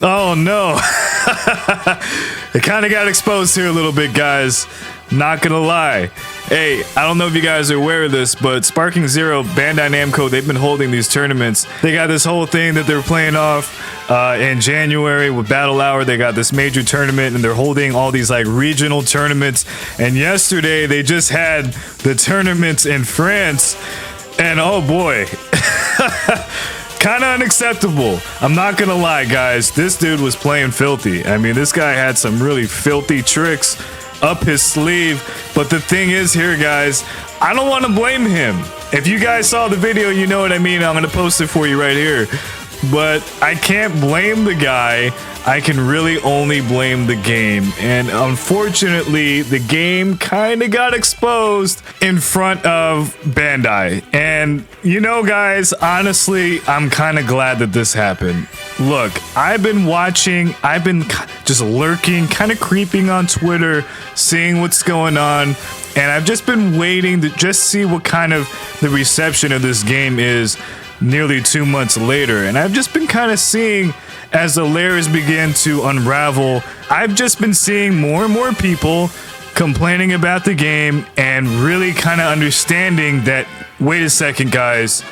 Oh no. It kind of got exposed here a little bit, guys. Not gonna lie. Hey, I don't know if you guys are aware of this, but Sparking Zero, Bandai Namco, they've been holding these tournaments. They got this whole thing that they're playing off in January with Battle Hour. They got this major tournament, and they're holding all these like regional tournaments. And yesterday, they just had the tournaments in France. And oh boy. Kind of unacceptable. I'm not gonna lie, guys. This dude was playing filthy. I mean, this guy had some really filthy tricks up his sleeve. But the thing is here, guys, I don't want to blame him. If you guys saw the video, you know what I mean. I'm gonna post it for you right here. But I can't blame the guy. I can really only blame the game. And unfortunately, the game kind of got exposed in front of Bandai. And you know, guys, honestly, I'm kind of glad that this happened. Look, I've been watching, I've been just lurking, kind of creeping on Twitter, seeing what's going on. And I've just been waiting to just see what kind of the reception of this game is nearly 2 months later. And I've just been kind of seeing as the layers begin to unravel, I've just been seeing more and more people complaining about the game and really kind of understanding that, wait a second, guys,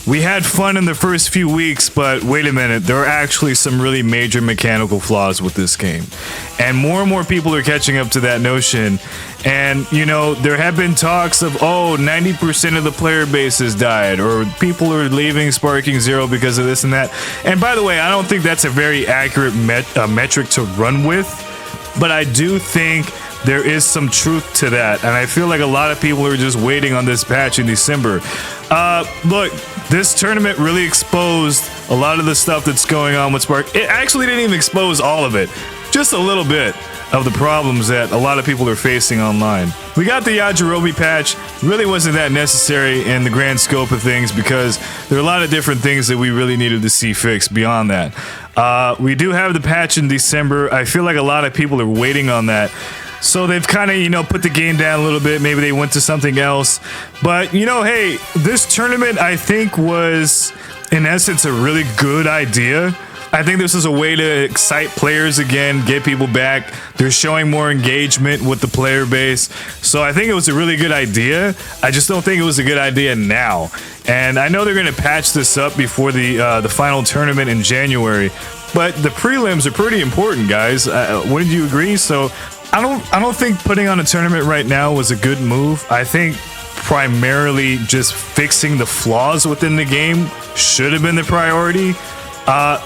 we had fun in the first few weeks, but wait a minute, there are actually some really major mechanical flaws with this game. And more people are catching up to that notion. And, you know, there have been talks of, oh, 90% of the player base has died, or people are leaving Sparking Zero because of this and that. And by the way, I don't think that's a very accurate metric to run with, but I do think there is some truth to that. And I feel like a lot of people are just waiting on this patch in December. Look, this tournament really exposed a lot of the stuff that's going on with Spark. It actually didn't even expose all of it, just a little bit of the problems that a lot of people are facing online. We got the Yajirobe patch. Really wasn't that necessary in the grand scope of things because there are a lot of different things that we really needed to see fixed beyond that. We do have the patch in December. I feel like a lot of people are waiting on that. So they've kind of, you know, put the game down a little bit. Maybe they went to something else. But, you know, hey, this tournament, I think, was, in essence, a really good idea. I think this is a way to excite players again, get people back. They're showing more engagement with the player base. So I think it was a really good idea. I just don't think it was a good idea now. And I know they're going to patch this up before the final tournament in January. But the prelims are pretty important, guys. Wouldn't you agree? So I don't think putting on a tournament right now was a good move. I think primarily just fixing the flaws within the game should have been the priority.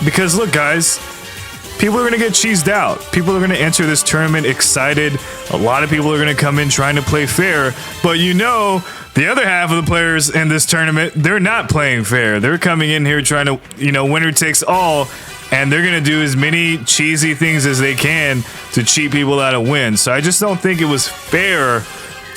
Because look, guys, people are going to get cheesed out. People are going to enter this tournament excited. A lot of people are going to come in trying to play fair. But you know, the other half of the players in this tournament, they're not playing fair. They're coming in here trying to, you know, winner takes all. And they're going to do as many cheesy things as they can to cheat people out of wins. So I just don't think it was fair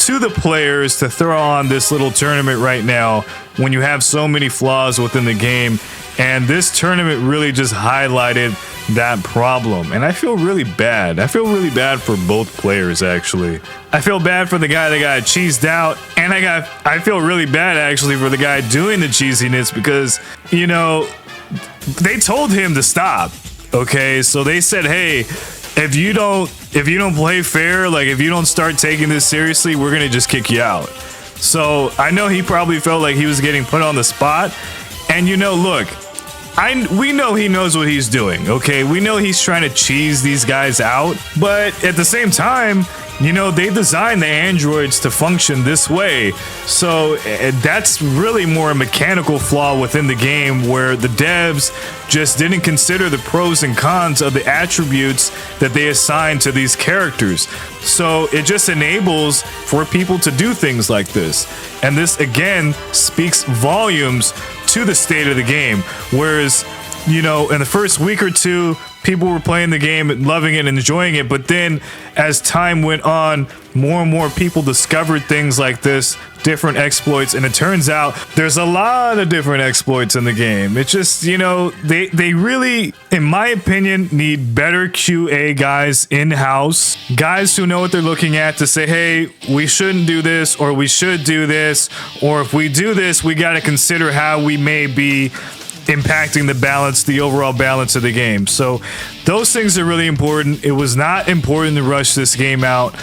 to the players to throw on this little tournament right now when you have so many flaws within the game. And this tournament really just highlighted that problem. And I feel really bad. I feel really bad for both players, actually. I feel bad for the guy that got cheesed out. And I feel really bad, actually, for the guy doing the cheesiness because, you know, they told him to stop. Okay, so they said, hey, if you don't play fair, like if you don't start taking this seriously, we're gonna just kick you out. So I know he probably felt like he was getting put on the spot. And you know, look, we know he knows what he's doing. Okay, we know he's trying to cheese these guys out, but at the same time, you know, they designed the androids to function this way. So that's really more a mechanical flaw within the game where the devs just didn't consider the pros and cons of the attributes that they assign to these characters. So it just enables for people to do things like this. And this, again, speaks volumes to the state of the game. Whereas, you know, in the first week or two, people were playing the game, loving it, and enjoying it. But then as time went on, more and more people discovered things like this, different exploits. And it turns out there's a lot of different exploits in the game. It's just, you know, they really, in my opinion, need better QA guys in-house. Guys who know what they're looking at to say, hey, we shouldn't do this, or we should do this. Or if we do this, we got to consider how we may be impacting the overall balance of the game. So those things are really important. It was not important to rush this game out.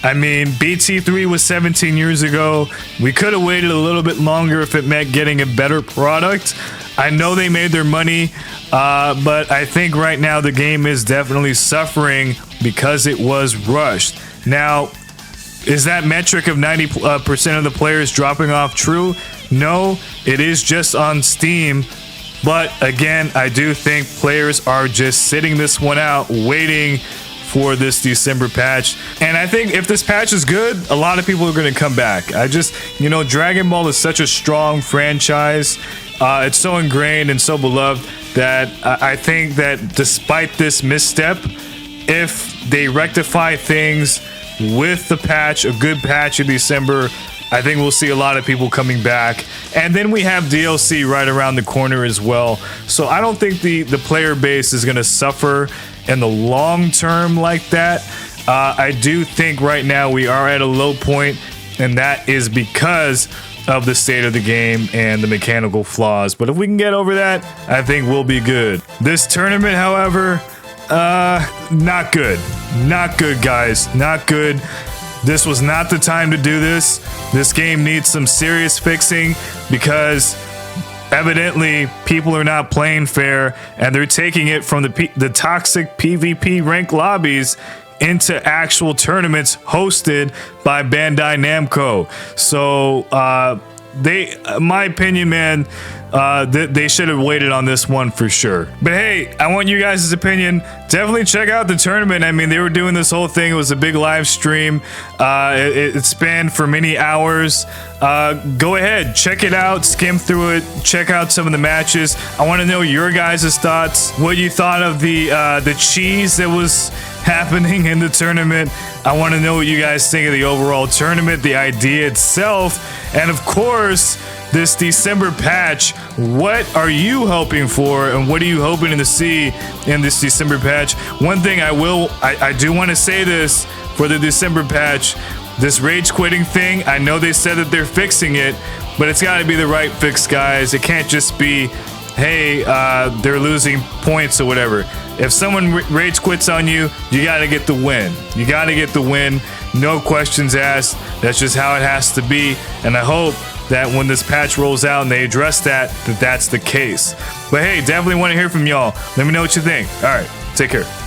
I mean, BT3 was 17 years ago. We could have waited a little bit longer if it meant getting a better product. I know they made their money, but I think right now the game is definitely suffering because it was rushed. Now, is that metric of 90% of the players dropping off true? No, it is just on Steam. But again, I do think players are just sitting this one out, waiting for this December patch. And I think if this patch is good, a lot of people are going to come back. Dragon Ball is such a strong franchise. It's so ingrained and so beloved that I think that despite this misstep, if they rectify things with the patch, a good patch in December, I think we'll see a lot of people coming back. And then we have DLC right around the corner as well. So I don't think the player base is going to suffer in the long term like that. I do think right now we are at a low point, and that is because of the state of the game and the mechanical flaws. But if we can get over that, I think we'll be good. This tournament, however, not good. Not good, guys. Not good. This was not the time to do this. This game needs some serious fixing because evidently people are not playing fair, and they're taking it from the toxic PvP rank lobbies into actual tournaments hosted by Bandai Namco. So my opinion, man, they should have waited on this one for sure. But hey, I want you guys' opinion. Definitely check out the tournament. I mean, they were doing this whole thing. It was a big live stream. It spanned for many hours. Go ahead, check it out, skim through it, check out some of the matches. I want to know your guys' thoughts, what you thought of the cheese that was happening in the tournament. I want to know what you guys think of the overall tournament, the idea itself, and of course, this December patch. What are you hoping for, and what are you hoping to see in this December patch? One thing I do want to say this for the December patch, this rage quitting thing, I know they said that they're fixing it, but it's got to be the right fix, guys. It can't just be, hey, they're losing points or whatever. If someone rage quits on you, you got to get the win. You got to get the win. No questions asked. That's just how it has to be. And I hope that when this patch rolls out and they address that's the case. But hey, definitely want to hear from y'all. Let me know what you think. All right, take care.